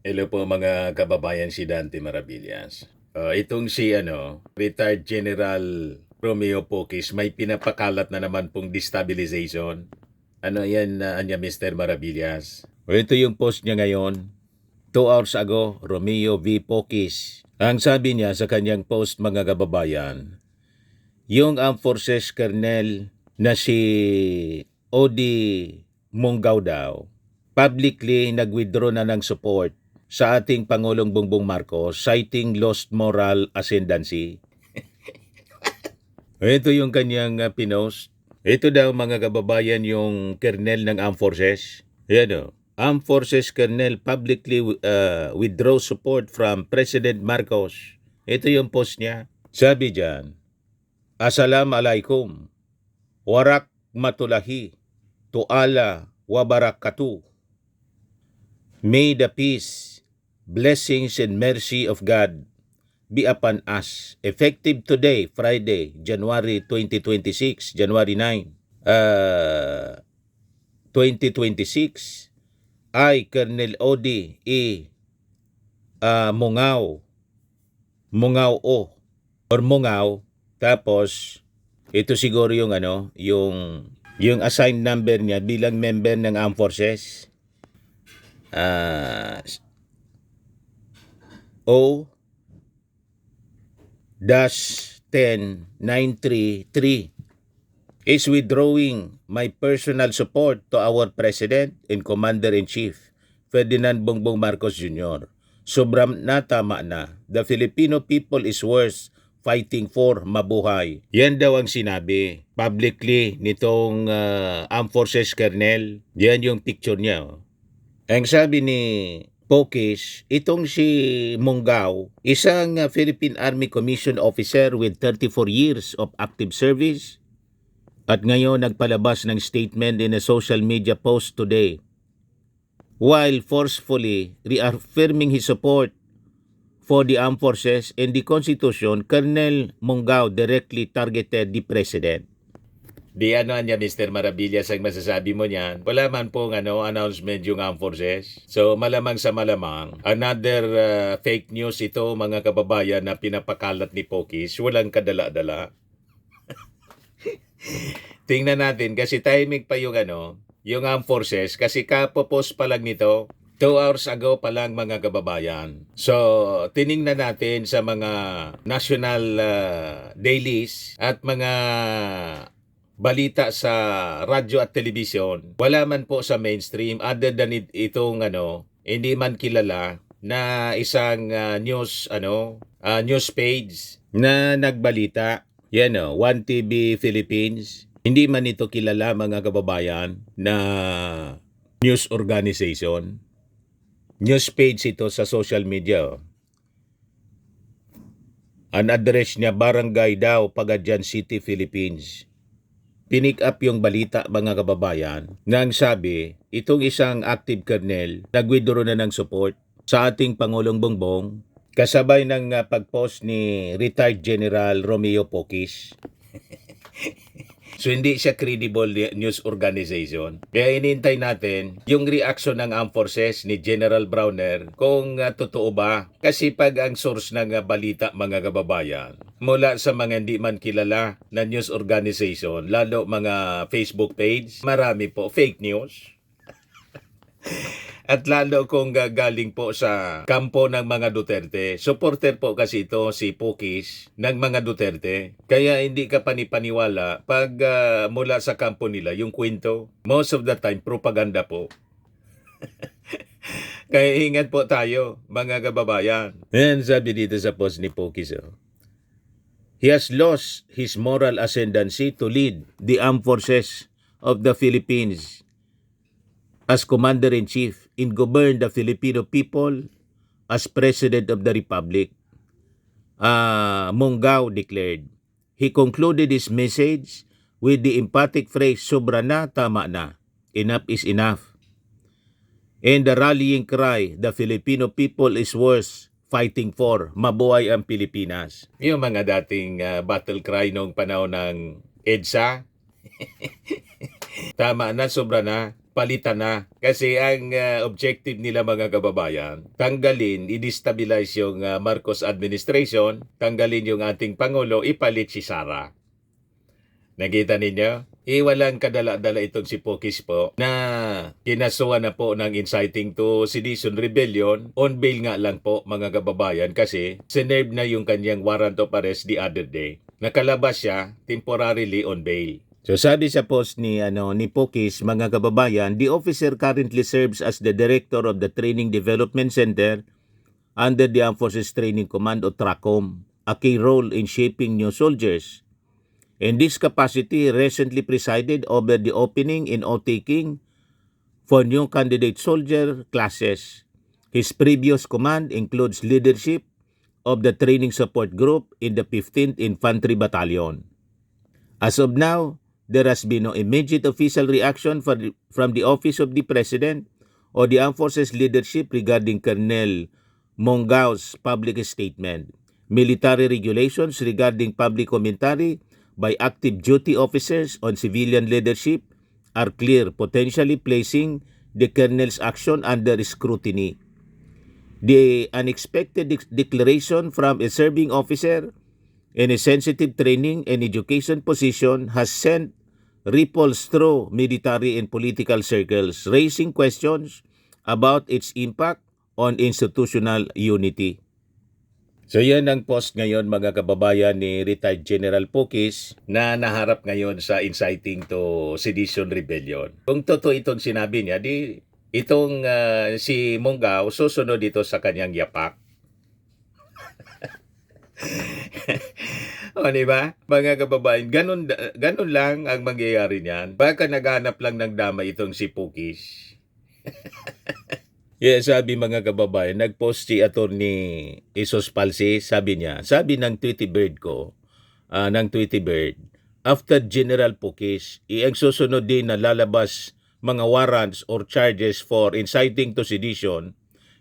Hello po mga kababayan, si Dante Maravillas. Itong si retired General Romeo Pocis may pinapakalat na naman pong destabilization. Ano yan anya Mr. Maravillas? Ito yung post niya ngayon. 2 hours ago, Romeo V. Pocis. Ang sabi niya sa kanyang post mga kababayan, yung Armed Forces Colonel na si Odi Mungaw daw, publicly nag-withdraw na ng support sa ating Pangulong Bongbong Marcos, citing lost moral ascendancy. Ito yung kanyang pinost. Ito daw mga kababayan yung kernel ng Armed Forces. Yan o. Armed Forces Colonel publicly withdraw support from President Marcos. Ito yung post niya. Sabi dyan, Assalamualaikum, warak matulahi, tuala wabarakatuh. May the peace, blessings and mercy of God be upon us. Effective today, Friday, January 2026, January 9, 2026, I, Colonel Odi E. Mungaw O, or Mungaw, tapos, ito siguro yung yung assigned number niya bilang member ng Armed Forces. O-10933 is withdrawing my personal support to our President and Commander-in-Chief, Ferdinand Bongbong Marcos Jr. Sobrang natama na. The Filipino people is worth fighting for mabuhay. Yan daw ang sinabi publicly nitong Armed Forces Colonel. Yan yung picture niya. Oh. Ang sabi ni Pocis, itong si Mungaw, isang Philippine Army Commission officer with 34 years of active service, at ngayon nagpalabas ng statement in a social media post today while forcefully reaffirming his support for the armed forces and the Constitution. Colonel Mungaw directly targeted the President. Di niya Mr. Maravillas ang masasabi mo niyan. Wala man pong announcement yung Armed Forces. So malamang sa malamang, another fake news ito mga kababayan na pinapakalat ni Pocis. Walang kadala-dala. Tingnan natin kasi timing pa yung yung Armed Forces kasi kapopost pa lang nito 2 hours ago pa lang mga kababayan. So, tiningnan natin sa mga national dailies at mga balita sa radyo at telebisyon. Wala man po sa mainstream other than itong hindi man kilala na isang news page na nagbalita. Yan 1TV Philippines. Hindi man ito kilala mga kababayan na news organization. News page ito sa social media. Ang address niya Barangay daw, Pagadian City, Philippines. Pinick up yung balita mga kababayan nang sabi itong isang active colonel nag-withdraw na ng support sa ating Pangulong Bongbong kasabay ng pag-post ni retired General Romeo Pocis. So hindi siya credible news organization. Kaya inintay natin yung reaction ng Armed Forces ni General Browner kung totoo ba. Kasi pag ang source ng balita mga kababayan mula sa mga hindi man kilala na news organization, lalo mga Facebook page, marami po fake news. At lalo kung galing po sa kampo ng mga Duterte. Supporter po kasi ito si Pocis ng mga Duterte. Kaya hindi ka panipaniwala pag mula sa kampo nila yung kwento. Most of the time, propaganda po. Kaya ingat po tayo, mga kababayan. And sabi dito sa post ni Pocis, he has lost his moral ascendancy to lead the armed forces of the Philippines as Commander-in-Chief and govern the Filipino people as President of the Republic, Mungaw declared. He concluded his message with the emphatic phrase, sobra na, tama na. Enough is enough. And the rallying cry, the Filipino people is worth fighting for. Mabuhay ang Pilipinas. Yung mga dating battle cry noong panahon ng EDSA. Tama na, sobra na. Palitan na. Kasi ang objective nila mga kababayan, tanggalin, i-destabilize yung Marcos administration, tanggalin yung ating Pangulo, ipalit si Sara. Nakita ninyo? Walang kadala-dala itong si Pokis po na kinasuhan na po ng inciting to sedition rebellion. On bail nga lang po mga kababayan kasi sinerve na yung kanyang warrant of arrest the other day. Nakalabas siya temporarily on bail. So sabi sa post ni Pokis, mga kababayan, the officer currently serves as the director of the Training Development Center under the Armed Forces Training Command o TRACOM, a key role in shaping new soldiers. In this capacity, recently presided over the opening and outtaking for new candidate soldier classes. His previous command includes leadership of the training support group in the 15th Infantry Battalion. As of now, there has been no immediate official reaction from the Office of the President or the Armed Forces leadership regarding Colonel Mongao's public statement. Military regulations regarding public commentary by active duty officers on civilian leadership are clear, potentially placing the colonel's action under scrutiny. The unexpected declaration from a serving officer in a sensitive training and education position has sent ripples through military and political circles, raising questions about its impact on institutional unity. So yan ang post ngayon mga kababayan ni retired General Pokis na naharap ngayon sa inciting to sedition rebellion. Kung totoo itong sinabi niya, di itong si Monggao susunod dito sa kanyang yapak. O, di ba? Mga kababayan, ganun lang ang mangyayari niyan. Baka naghanap lang ng dama itong si Pokis. Sabi mga kababayan, nag-post si Attorney Isos Palsi, sabi ng Tweety Bird ko, after General Pokis, ang susunod din na lalabas mga warrants or charges for inciting to sedition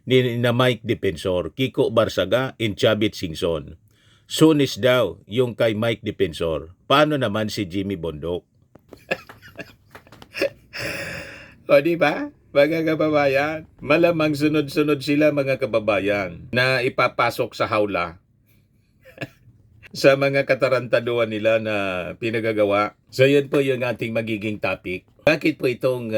ni na Mike Defensor, Kiko Barsaga, and Chavit Singson. Sunis daw yung kay Mike Defensor. Paano naman si Jimmy Bondok? O di ba? Mga kababayan, malamang sunod-sunod sila mga kababayan na ipapasok sa hawla sa mga katarantaduhan nila na pinagagawa. So yun po yung ating magiging topic. Bakit po itong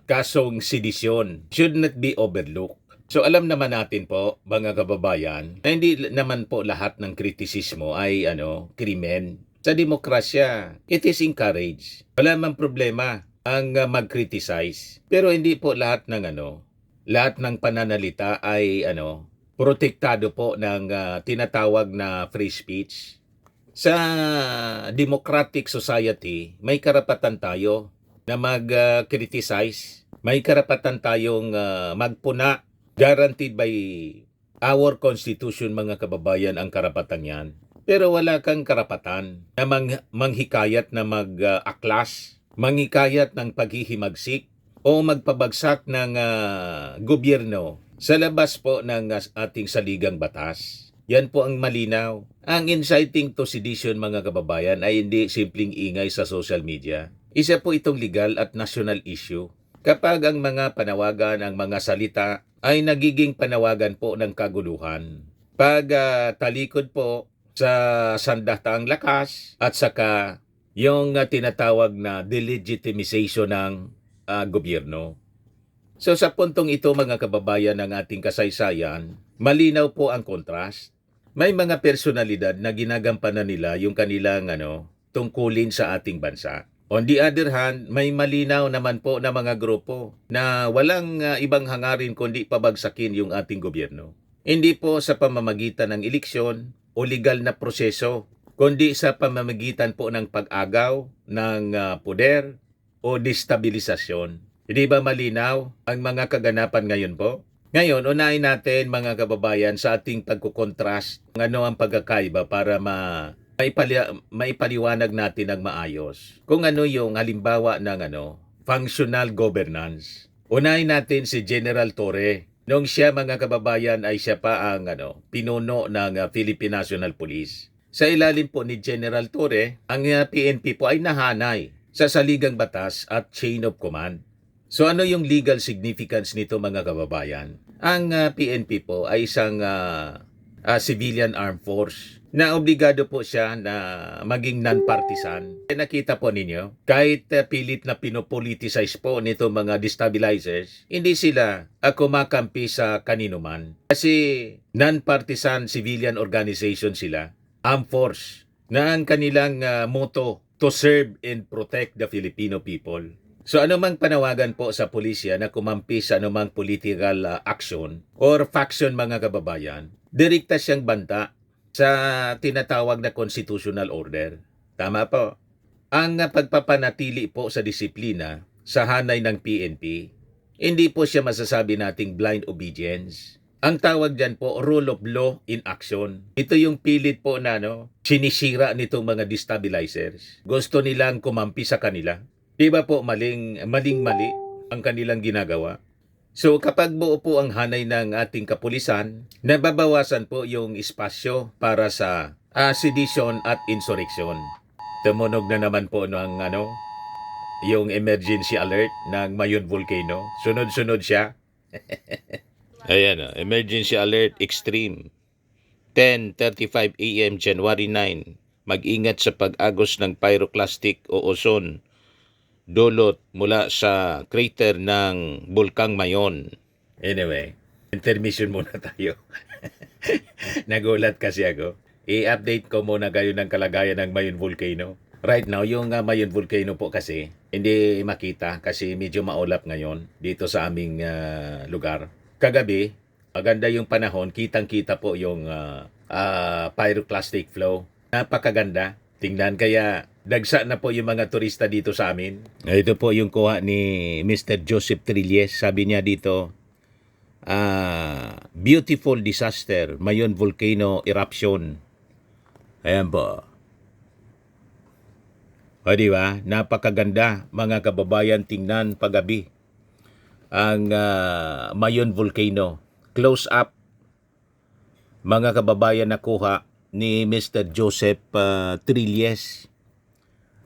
kasong sedisyon should not be overlooked? So alam naman natin po, mga kababayan, na hindi naman po lahat ng kritisismo ay krimen. Sa demokrasya, it is encouraged. Wala mang problema ang mag-criticize. Pero hindi po lahat ng pananalita ay protektado po ng tinatawag na free speech. Sa democratic society, may karapatan tayo na mag-criticize. May karapatan tayong magpuna. Guaranteed by our Constitution, mga kababayan, ang karapatan yan. Pero wala kang karapatan na manghikayat na mag-aklas, manghikayat ng paghihimagsik o magpabagsak ng gobyerno sa labas po ng ating saligang batas. Yan po ang malinaw. Ang inciting to sedition, mga kababayan, ay hindi simpleng ingay sa social media. Isa po itong legal at national issue. Kapag ang mga panawagan, ang mga salita ay nagiging panawagan po ng kaguluhan. Pag talikod po sa sandatang lakas at saka yung tinatawag na delegitimization ng gobyerno. So sa puntong ito, mga kababayan ng ating kasaysayan, malinaw po ang kontrast. May mga personalidad na ginagampanan nila yung kanilang tungkulin sa ating bansa. On the other hand, may malinaw naman po na mga grupo na walang ibang hangarin kundi pabagsakin yung ating gobyerno. Hindi po sa pamamagitan ng eleksyon o legal na proseso, kundi sa pamamagitan po ng pag-agaw ng poder o destabilisasyon. Hindi ba malinaw ang mga kaganapan ngayon po? Ngayon, unahin natin mga kababayan sa ating pagkukontrast ng ang pagkakaiba para maipaliwanag natin ng maayos kung yung halimbawa ng functional governance. Unahin natin si General Torre. Nung siya, mga kababayan, ay siya pa ang pinuno ng Philippine National Police. Sa ilalim po ni General Torre, ang PNP po ay nahanay sa saligang batas at chain of command. So ano yung legal significance nito mga kababayan? Ang PNP po ay isang civilian armed force na obligado po siya na maging non-partisan. Nakita po ninyo, kahit pilit na pinopoliticize po nito mga destabilizers, hindi sila kumakampi sa kanino man. Kasi non-partisan civilian organization sila, armed force, na ang kanilang motto, to serve and protect the Filipino people. So anumang panawagan po sa pulisya na kumampi sa anumang political action or faction mga kababayan, direkta siyang banta sa tinatawag na constitutional order. Tama po. Ang pagpapanatili po sa disiplina sa hanay ng PNP, hindi po siya masasabi nating blind obedience. Ang tawag dyan po, rule of law in action. Ito yung pilit po na sinisira nitong mga destabilizers. Gusto nilang kumampi sa kanila. Diba po mali ang kanilang ginagawa? So kapag buo po ang hanay ng ating kapulisan, nababawasan po yung espasyo para sa sedition at insurrection. Tumunog na naman po ng yung emergency alert ng Mayon Volcano. Sunod-sunod siya. Ayan, emergency alert extreme. 10:35 AM January 9. Mag-ingat sa pag-agos ng pyroclastic o ozone dulot mula sa crater ng Bulkang Mayon. Anyway, intermission muna tayo. Nagulat kasi ako. I-update ko muna kayo ng kalagayan ng Mayon Volcano. Right now, yung Mayon Volcano po kasi, hindi makita kasi medyo maulap ngayon dito sa aming lugar. Kagabi, maganda yung panahon, kitang-kita po yung pyroclastic flow. Napakaganda. Tingnan, kaya dagsa na po yung mga turista dito sa amin. Ito po yung kuha ni Mr. Joseph Trillies. Sabi niya dito, beautiful disaster, Mayon Volcano eruption. Ayan po. O diba? Napakaganda mga kababayan, tingnan paggabi ang Mayon Volcano. Close up mga kababayan nakuha ni Mr. Joseph Trillies.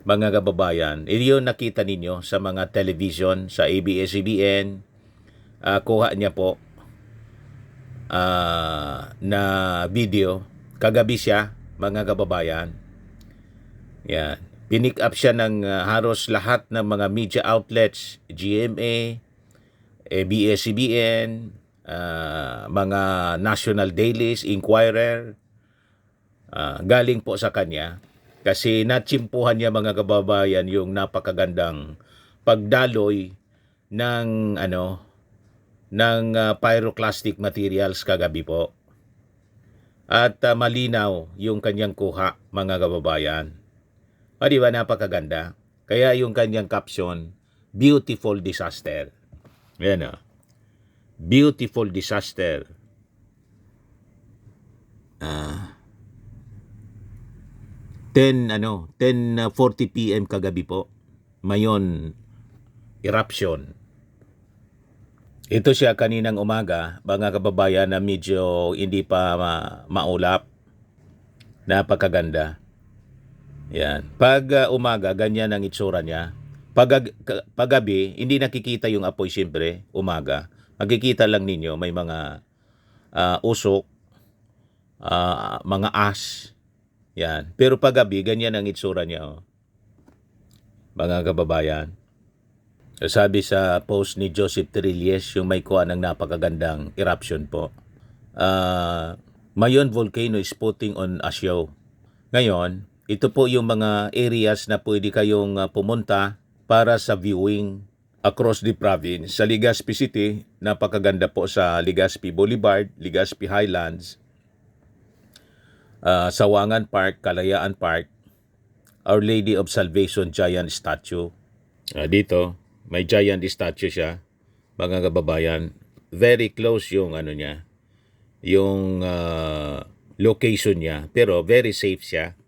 Mga kababayan, iyon nakita ninyo sa mga television, sa ABS-CBN, kuha niya po na video. Kagabi siya, mga kababayan. Yan. Pinick up siya ng halos lahat ng mga media outlets, GMA, ABS-CBN, mga national dailies, Inquirer. Galing po sa kanya kasi natsimpuhan niya mga kababayan yung napakagandang pagdaloy ng pyroclastic materials kagabi po. At malinaw yung kanyang kuha mga kababayan. Di ba napakaganda? Kaya yung kanyang caption, beautiful disaster. Yan beautiful disaster. 10:40 PM kagabi po. Mayon eruption. Ito siya kaninang umaga, mga kababayan, na medyo hindi pa maulap. Napakaganda. Yan. Pag umaga, ganyan ang itsura niya. Paggabi, hindi nakikita yung apoy siyempre, umaga. Makikita lang ninyo, may mga usok, mga ash. Yan. Pero paggabi, ganyan ang itsura niya. Mga kababayan. Sabi sa post ni Joseph Trillies, yung may kuha ng napakagandang eruption po. Mayon Volcano is putting on a show. Ngayon, ito po yung mga areas na pwede kayong pumunta para sa viewing across the province. Sa Legazpi City, napakaganda po sa Legazpi Boulevard, Legazpi Highlands, Sawangan Park, Kalayaan Park, Our Lady of Salvation Giant Statue. Dito, may giant statue siya, mga kababayan. Very close yung niya, yung location niya, pero very safe siya.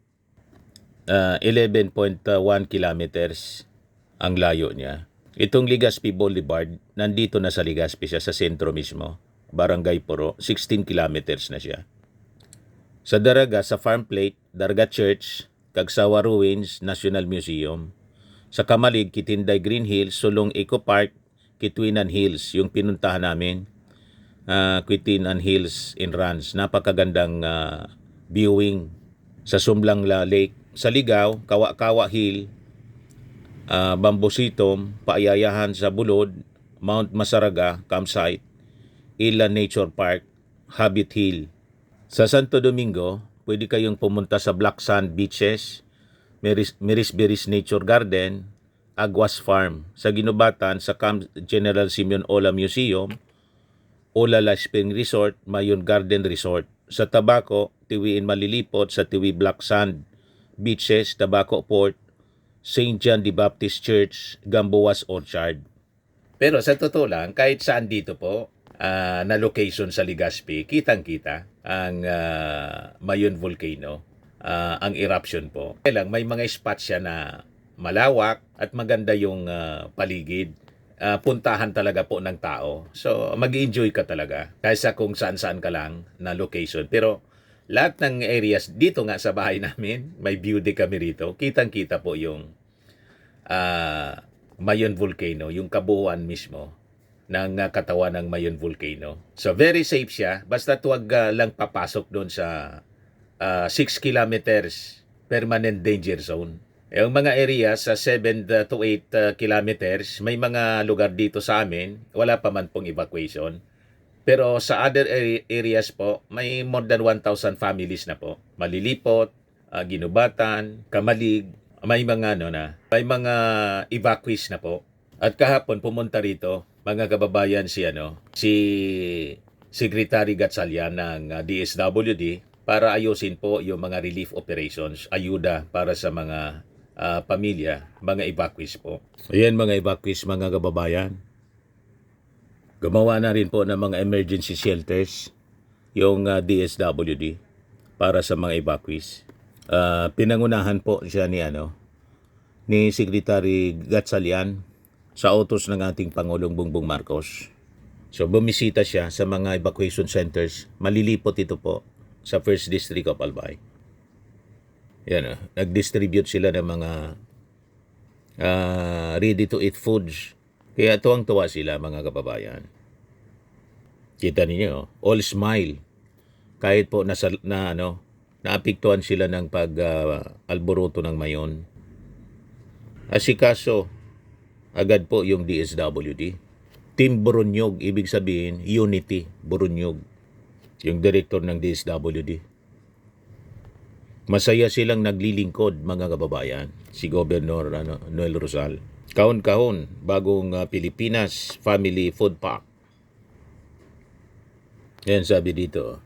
11.1 kilometers ang layo niya. Itong Legazpi Boulevard, nandito na sa Legazpi siya, sa sentro mismo, Barangay Puro, 16 kilometers na siya. Sa Daraga, sa Farm Plate, Daraga Church, Kagsawa Ruins, National Museum. Sa Kamalig, Kitinday Green Hills, Sulong Eco Park, Kitwinan Hills, yung pinuntahan namin. Kitwinan Hills in Rans. Napakagandang viewing sa Sumlang Lake. Sa Ligaw, Kawa-Kawa Hill, Bambusitom, Paayayahan sa Bulod, Mount Masaraga, Campsite, Ilan Nature Park, Habit Hill. Sa Santo Domingo, pwede kayong pumunta sa Black Sand Beaches, Mirisberis Nature Garden, Aguas Farm. Sa Ginubatan, sa Camp General Simeon Ola Museum, Olala Spring Resort, Mayon Garden Resort. Sa Tabaco, Tiwiin Malilipot, sa Tiwi Black Sand Beaches, Tabaco Port, St. John the Baptist Church, Gamboas Orchard. Pero sa totoo lang, kahit saan dito po, na location sa Legazpi, kitang-kita ang Mayon Volcano, ang eruption po. Kaya lang, may mga spots siya na malawak at maganda yung paligid. Puntahan talaga po ng tao. So, mag-enjoy ka talaga kaysa kung saan-saan ka lang na location. Pero lahat ng areas dito nga sa bahay namin, may view din kami rito. Kitang-kita po yung Mayon Volcano, yung kabuuan mismo ng katawan ng Mayon Volcano. So very safe siya, basta tuwag lang papasok doon sa 6 kilometers permanent danger zone. Yung mga areas sa 7 to 8 kilometers, may mga lugar dito sa amin, wala pa man pong evacuation. Pero sa other areas po, may more than 1,000 families na po. Malilipot, Ginubatan, Kamalig, may mga may mga evacuees na po. At kahapon pumunta rito, mga kababayan, si Secretary Gatchalian ng DSWD para ayusin po yung mga relief operations, ayuda para sa mga pamilya, mga evacuees po. Ayan mga evacuees, mga kababayan. Gumawa na rin po ng mga emergency shelters yung DSWD para sa mga evacuees. Pinangunahan po siya ni Secretary Gatchalian sa utos ng ating Pangulong Bongbong Marcos. So bumisita siya sa mga evacuation centers. Malilipot ito po sa 1st District of Albay. Yan, nag-distribute sila ng mga ready-to-eat foods. Kaya tuwang-tuwa sila, mga kababayan. Kita ninyo, all smile. Kahit po naapektuhan sila ng pag-alboroto ng Mayon. Asikaso, agad po yung DSWD. Team Borunyog, ibig sabihin, Unity Borunyog, yung director ng DSWD. Masaya silang naglilingkod, mga kababayan, si Governor Noel Rosal. Kahon-kahon, bagong Pilipinas Family Food Pack. Yan sabi dito,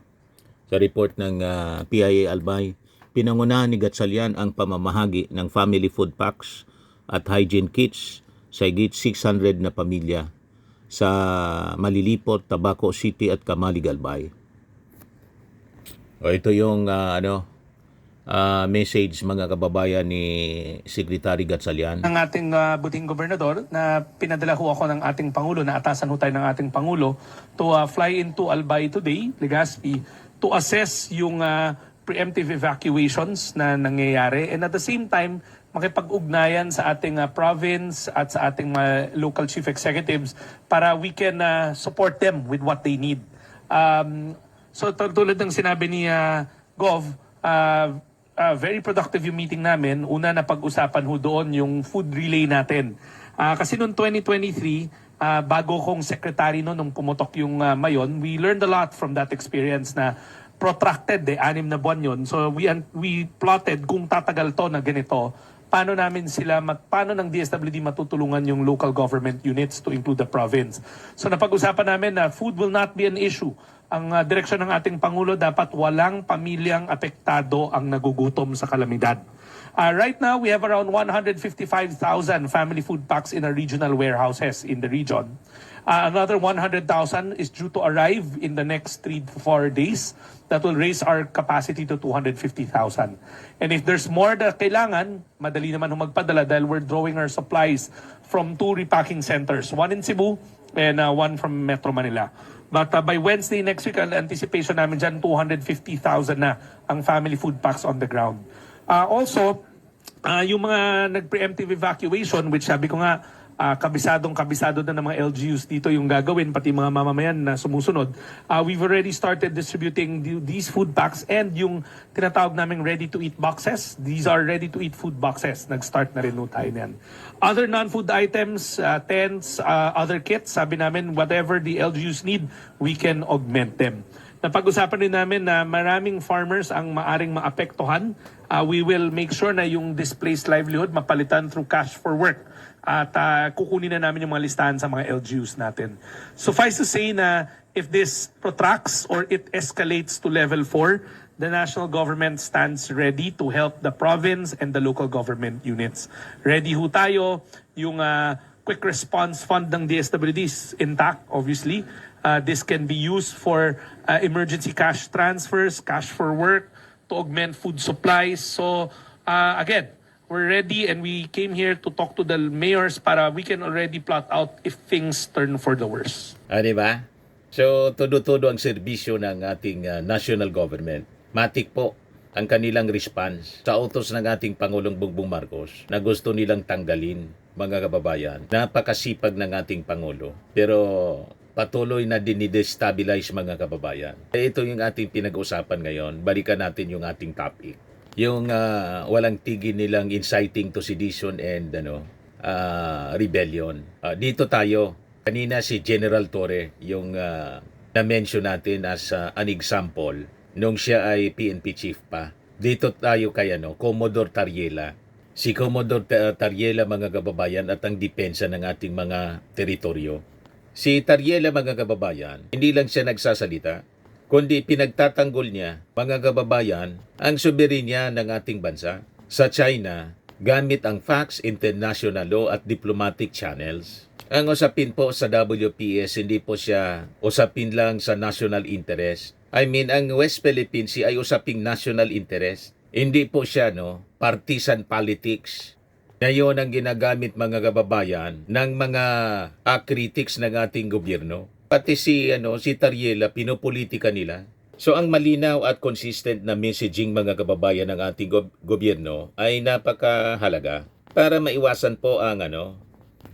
sa report ng PIA Albay, pinangunahan ni Gatchalian ang pamamahagi ng family food packs at hygiene kits sa higit 600 na pamilya sa Malilipot, Tabaco City at Kamalig, Albay. Ito yung message, mga kababayan, ni Secretary Gatchalian. Ang ating buting gobernador na pinadala ho ako ng ating Pangulo, na atasan ho tayo ng ating Pangulo to fly into Albay today, Legazpi, to assess yung preemptive evacuations na nangyayari, and at the same time makipag-ugnayan sa ating province at sa ating local chief executives para we can support them with what they need. So tulad ng sinabi ni Gov, very productive yung meeting namin. Una, na pag-usapan ho doon yung food relay natin. Kasi noong 2023, bago kong secretary nung pumutok yung Mayon, we learned a lot from that experience na protracted, 6 na buwan yun. So we plotted kung tatagal to na ganito, paano ng DSWD matutulungan yung local government units to include the province. So napag-usapan namin na food will not be an issue. Ang direksyon ng ating Pangulo, dapat walang pamilyang apektado ang nagugutom sa kalamidad. Right now, we have around 155,000 family food packs in our regional warehouses in the region. Another 100,000 is due to arrive in the next 3 to 4 days. That will raise our capacity to 250,000. And if there's more na kailangan, madali naman magpadala dahil we're drawing our supplies from 2 repacking centers. One in Cebu and one from Metro Manila. But by Wednesday next week, ang anticipation namin dyan, 250,000 na ang family food packs on the ground. Also, yung mga nag-preemptive evacuation, which sabi ko nga, kabisado na ng mga LGUs dito yung gagawin, pati mga mamamayan na sumusunod. We've already started distributing these food packs and yung tinatawag naming ready-to-eat boxes. These are ready-to-eat food boxes. Nag-start na rin no tayo niyan. Other non-food items, tents, other kits, sabi namin, whatever the LGUs need, we can augment them. Napag-usapan rin namin na maraming farmers ang maaring maapektuhan. We will make sure na yung displaced livelihood mapalitan through cash for work. At kukunin na namin yung mga listahan sa mga LGUs natin. Suffice to say na if this protracts or it escalates to level 4, the national government stands ready to help the province and the local government units. Ready ho tayo. Yung quick response fund ng DSWD is intact, obviously. This can be used for emergency cash transfers, cash for work, to augment food supplies. So, again, we're ready and we came here to talk to the mayors para we can already plot out if things turn for the worse. Di ba? So, todo-todo ang serbisyo ng ating national government. Matik po ang kanilang response sa utos ng ating Pangulong Bongbong Marcos na gusto nilang tanggalin, mga kababayan. Napakasipag ng ating Pangulo. Pero patuloy na dinidestabilize, mga kababayan. Ito yung ating pinag-usapan ngayon. Balikan natin yung ating topic. Yung walang tigil nilang inciting to sedition and rebellion. Dito tayo. Kanina si General Torre, yung na-mention natin as an example nung siya ay PNP chief pa. Dito tayo kay Commodore Tariela. Si Commodore Tariela, mga kababayan, at ang depensa ng ating mga teritoryo. Si Tariela, mga kababayan, hindi lang siya nagsasalita, kundi pinagtatanggol niya, mga kababayan, ang soberenya ng ating bansa sa China gamit ang facts, international law at diplomatic channels. Ang usapin po sa WPS, hindi po siya usapin lang sa national interest. I mean, ang West Philippine Sea ay usaping national interest. Hindi po siya partisan politics. Ngayon ang ginagamit, mga kababayan, ng mga critics ng ating gobyerno. Pati si Tariela, pinopolitika nila. So ang malinaw at consistent na messaging, mga kababayan, ng ating gobyerno ay napakahalaga para maiwasan po ang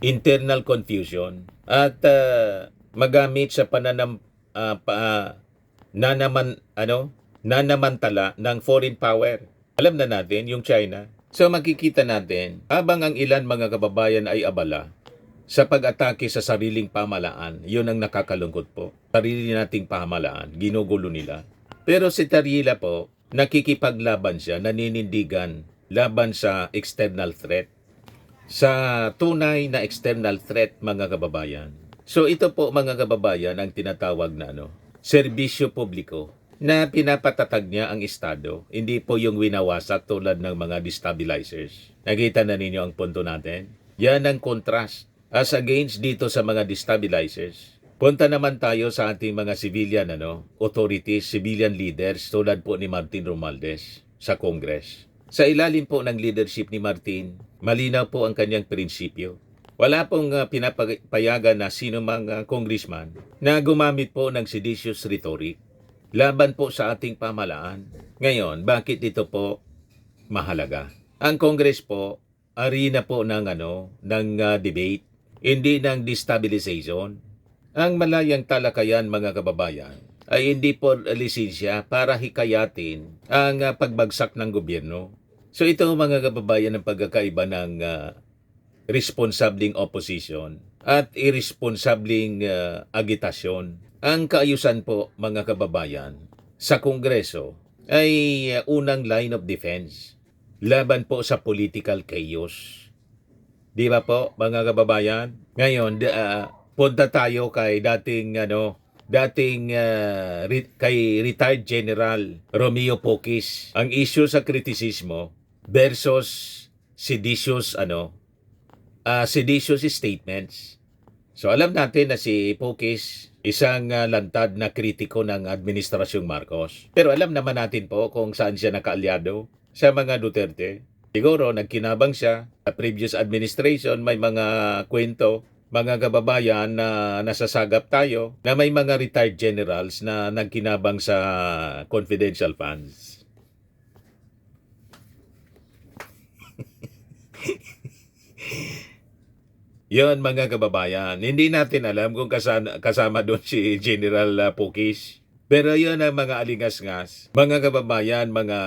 internal confusion at magamit sa nanamantala ng foreign power. Alam na natin yung China. So makikita natin, habang ang ilan, mga kababayan, ay abala sa pag-atake sa sariling pamahalaan, yun ang nakakalungkot po. Sarili nating pamahalaan, ginugulo nila. Pero si Tariela po, nakikipaglaban siya, naninindigan laban sa external threat. Sa tunay na external threat, mga kababayan. So ito po, mga kababayan, ang tinatawag na serbisyo publiko na pinapatatag niya ang Estado. Hindi po yung winawasak tulad ng mga destabilizers. Nakita na ninyo ang punto natin? Yan ang contrast as against dito sa mga destabilizers. Punta naman tayo sa ating mga civilian authorities, civilian leaders tulad po ni Martin Romualdez sa Congress. Sa ilalim po ng leadership ni Martin, malinaw po ang kanyang prinsipyo. Wala pong pinapayagan na sino mang congressman na gumamit po ng seditious rhetoric laban po sa ating pamahalaan. Ngayon, bakit ito po mahalaga? Ang Congress po, arena po ng debate, hindi ng destabilization. Ang malayang talakayan, mga kababayan, ay hindi po lisensya para hikayatin ang pagbagsak ng gobyerno. So ito, mga kababayan, ang pagkakaiba ng responsabling opposition at irresponsabling agitasyon. Ang kaayusan po, mga kababayan, sa Kongreso ay unang line of defense laban po sa political chaos. Di ba po, mga kababayan? Ngayon, punta tayo kay kay retired General Romeo Pocis. Ang issue sa kritisismo versus seditious seditious statements. So alam natin na si Pocis isang lantad na kritiko ng Administrasyong Marcos. Pero alam naman natin po kung saan siya nakaalyado sa mga Duterte. Siguro nagkinabang siya sa previous administration, may mga kwento, mga kababayan, na nasasagap tayo na may mga retired generals na nagkinabang sa confidential funds. Yon mga kababayan, hindi natin alam kung kasama doon si General Pukis. Pero yon ang mga alingas-ngas, mga kababayan, mga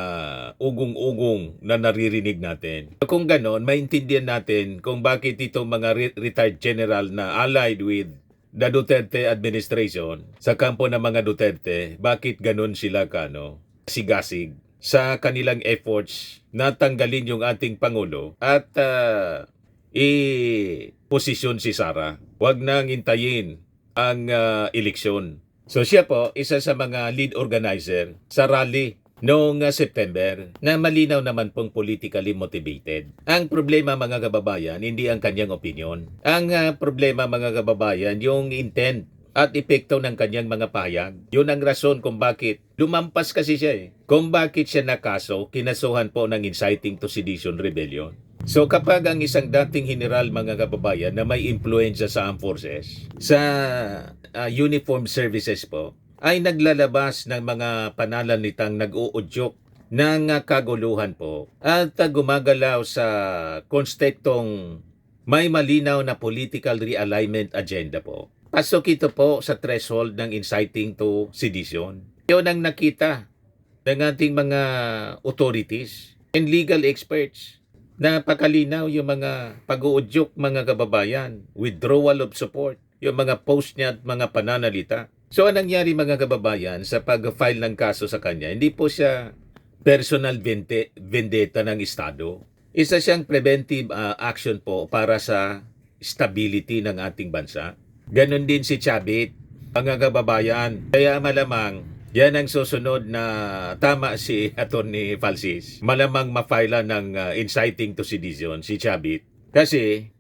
ugong-ugong na naririnig natin. Kung ganon, maintindihan natin kung bakit itong mga retired general na allied with the Duterte administration sa kampo ng mga Duterte, bakit ganon sila sigasig sa kanilang efforts na tanggalin yung ating Pangulo at posisyon si Sara. Huwag nang hintayin ang eleksyon. So siya po, isa sa mga lead organizer sa rally noong September na malinaw naman pong politically motivated. Ang problema mga kababayan, hindi ang kanyang opinion. Ang problema mga kababayan, yung intent at epekto ng kanyang mga pahayag. Yun ang rason kung bakit lumampas kasi siya Kung bakit siya nakaso, kinasuhan po ng inciting to sedition rebellion. So kapag ang isang dating general mga kababayan na may impluensya sa armed forces, sa uniform services po, ay naglalabas ng mga pananalitang nag-uudyok ng kaguluhan po at gumagalaw sa konseptong may malinaw na political realignment agenda po. Pasok ito po sa threshold ng inciting to sedition. Yun ang nakita ng ating mga authorities and legal experts. Napakalinaw yung mga pag-uudyok mga kababayan, withdrawal of support, yung mga post niya at mga pananalita. So anong nangyari mga kababayan sa pag-file ng kaso sa kanya? Hindi po siya personal vendetta ng Estado. Isa siyang preventive action po para sa stability ng ating bansa. Ganon din si Chavit, mga kababayan. Kaya malamang yan ang susunod na tama si Atty. Falsis. Malamang ma-file ng inciting to sedition si Chavit. Kasi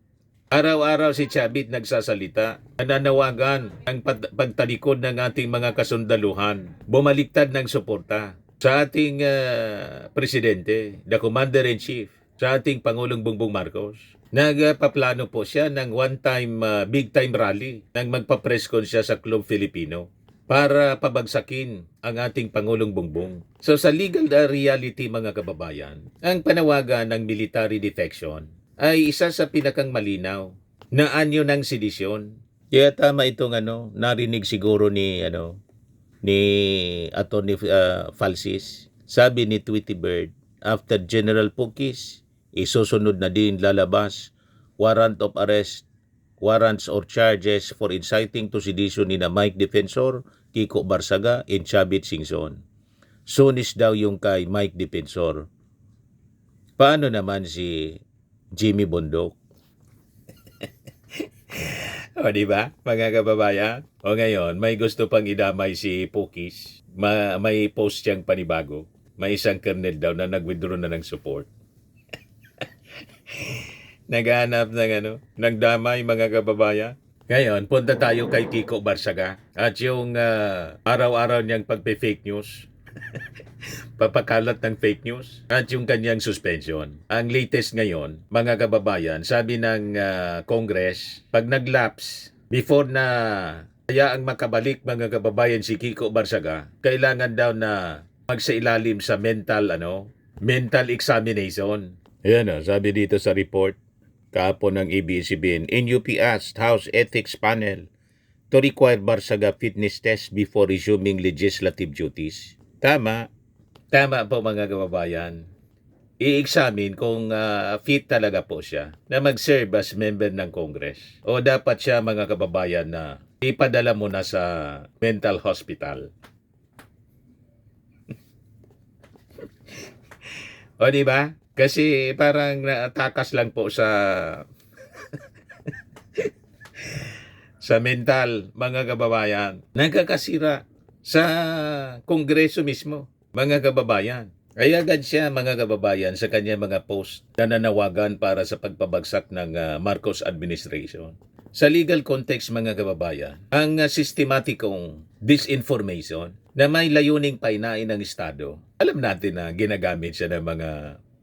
araw-araw si Chavit nagsasalita, nananawagan ang pagtalikod ng ating mga kasundaluhan, bumaliktad ng suporta sa ating presidente, the Commander-in-Chief, sa ating Pangulong Bongbong Marcos. Nagpaplano po siya ng one-time, big-time rally nang magpa-press con siya sa Club Filipino para pabagsakin ang ating Pangulong Bongbong. So sa legal reality mga kababayan, ang panawagan ng military defection ay isa sa pinakang malinaw na anyo ng sedisyon. Kaya tama itong narinig siguro ni Atty. Falsis. Sabi ni Tweety Bird, after General Pukis, isusunod na din lalabas warrant of arrest, warrants or charges for inciting to sedition ni na Mike Defensor, Kiko Barsaga, and Chavit Singson. Sunis daw yung kay Mike Defensor. Paano naman si Jimmy Bondok? O diba, mga kababayan? O ngayon, may gusto pang idamay si Pukis. May post siyang panibago. May isang kernel daw na nag-withdraw na ng support. Naghanap ng damay mga kababayan. Ngayon, punta tayo kay Kiko Barsaga at yung araw-araw niyang pagpe-fake news. Papakalat ng fake news at yung kanyang suspension. Ang latest ngayon, mga kababayan, sabi ng Congress, pag nag-lapse, before na hayaang makabalik mga kababayan si Kiko Barsaga, kailangan daw na magsailalim sa mental examination. Ayan sabi dito sa report, kahapon ng ABS-CBN, NUP asked House Ethics Panel to require Barsaga fitness test before resuming legislative duties. Tama po mga kababayan. I-examine kung fit talaga po siya na mag-serve as member ng Congress. O dapat siya mga kababayan na ipadala mo na sa mental hospital. O diba? Kasi parang takas lang po sa sa mental mga kababayan. Nagkakasira sa Kongreso mismo mga kababayan. Ay agad siya mga kababayan sa kanya mga post na nanawagan para sa pagpabagsak ng Marcos administration. Sa legal context mga kababayan, ang sistematikong disinformation na may layuning painain ng Estado, alam natin na ginagamit siya ng mga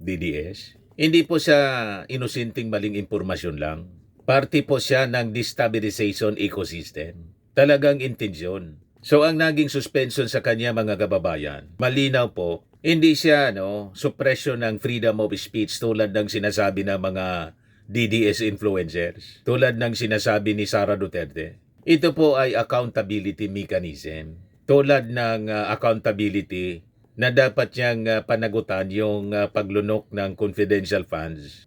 DDS. Hindi po siya inusinting maling impormasyon lang. Parte po siya ng destabilization ecosystem. Talagang intensyon. So ang naging suspension sa kanya mga kababayan, malinaw po, hindi siya suppression ng freedom of speech tulad ng sinasabi ng mga DDS influencers tulad ng sinasabi ni Sara Duterte. Ito po ay accountability mechanism. Tulad ng accountability na dapat niyang panagutan yung paglunok ng confidential funds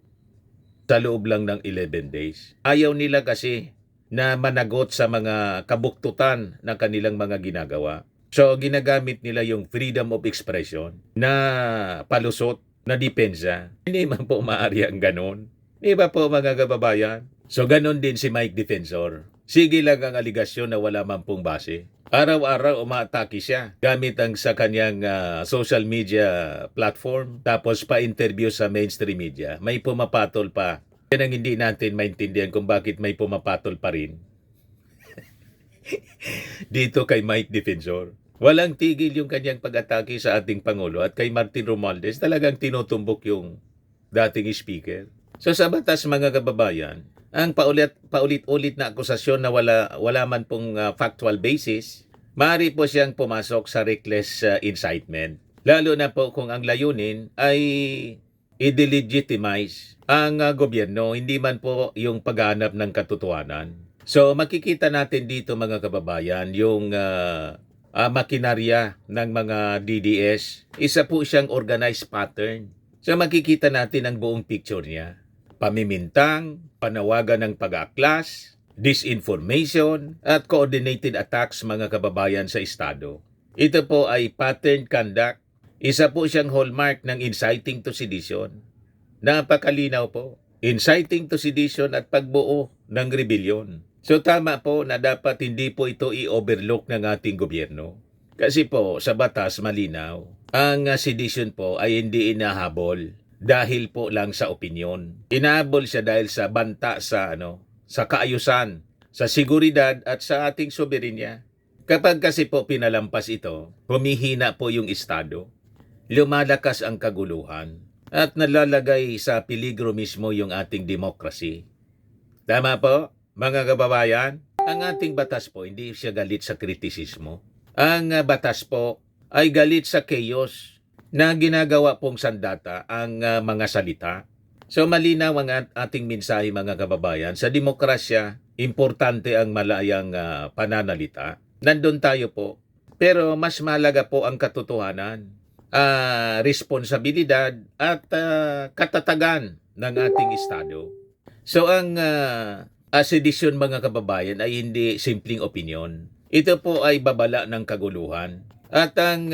sa loob lang ng 11 days. Ayaw nila kasi na managot sa mga kabuktutan ng kanilang mga ginagawa. So, ginagamit nila yung freedom of expression na palusot, na depensa. Hindi man po maaari ang ganon. Di ba po mga kababayan? So, ganon din si Mike Defensor. Sige lang ang aligasyon na wala man pong base. Araw-araw umaatake siya gamit ang sa kanyang social media platform tapos pa-interview sa mainstream media. May pumapatol pa. Yan ang hindi natin maintindihan kung bakit may pumapatol pa rin dito kay Mike Defensor. Walang tigil yung kanyang pag-atake sa ating Pangulo at kay Martin Romualdez talagang tinutumbok yung dating speaker. So sa batas mga kababayan, ang paulit-ulit na akusasyon na wala man pong factual basis, maaari po siyang pumasok sa reckless incitement. Lalo na po kung ang layunin ay i-delegitimize ang gobyerno, hindi man po yung paghanap ng katotohanan. So makikita natin dito mga kababayan yung makinarya ng mga DDS. Isa po siyang organized pattern. So makikita natin ang buong picture niya. Pamimintang, panawagan ng pag-aaklas, disinformation, at coordinated attacks mga kababayan sa Estado. Ito po ay pattern conduct. Isa po siyang hallmark ng inciting to sedition. Napakalinaw po. Inciting to sedition at pagbuo ng rebellion. So tama po na dapat hindi po ito i-overlook ng ating gobyerno. Kasi po sa batas malinaw, ang sedition po ay hindi inahabol dahil po lang sa opinyon. Inahabol siya dahil sa banta sa kaayusan, sa seguridad at sa ating soberenya. Kapag kasi po pinalampas ito, humihina po yung Estado. Lumalakas ang kaguluhan at nalalagay sa peligro mismo yung ating demokrasi. Tama po? Mga kababayan, ang ating batas po hindi siya galit sa kritisismo. Ang batas po ay galit sa chaos na ginagawa pong sandata ang mga salita. So malinaw ang ating mensahe mga kababayan. Sa demokrasya, importante ang malayang pananalita. Nandun tayo po. Pero mas mahalaga po ang katotohanan, responsibilidad at katatagan ng ating Estado. So ang sedisyon mga kababayan ay hindi simpleng opinyon. Ito po ay babala ng kaguluhan. At ang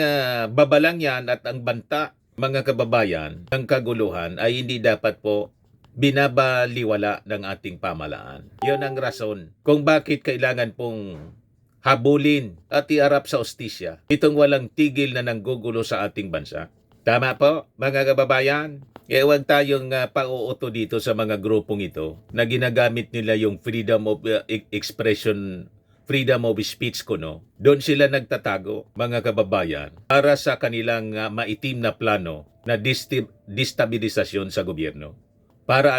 babalang yan at ang banta mga kababayan ng kaguluhan ay hindi dapat po binabaliwala ng ating pamalaan. Yon ang rason kung bakit kailangan pong habulin at iarap sa ostisya itong walang tigil na nanggugulo sa ating bansa. Tama po mga kababayan? Huwag tayong pauuto dito sa mga grupong ito na ginagamit nila yung freedom of expression, freedom of speech ko, no? Doon sila nagtatago, mga kababayan, para sa kanilang maitim na plano na destabilisasyon sa gobyerno. Para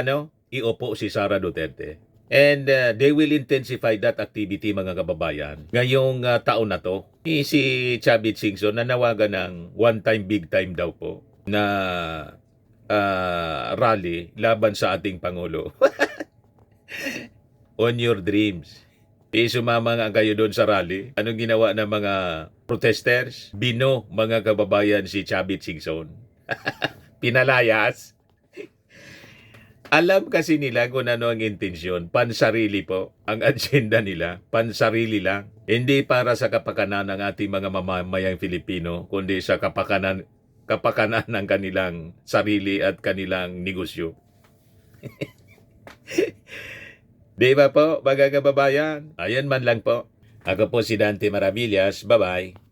iupo si Sara Duterte. And they will intensify that activity, mga kababayan. Ngayong taon na to, si Chavit Singson nanawagan ng one time, big time daw po na rally laban sa ating Pangulo. On your dreams. Sumama nga kayo doon sa rally. Anong ginawa ng mga protesters? Bino, mga kababayan, si Chavit Singson. Pinalayas. Alam kasi nila kung ano ang intensyon. Pansarili po. Ang agenda nila, pansarili lang. Hindi para sa kapakanan ng ating mga mamamayang Filipino, kundi sa kapakanan ng kanilang sarili at kanilang negosyo. Di ba po, mga kababayan? Ayan man lang po. Ako po si Dante Maravillas. Bye-bye.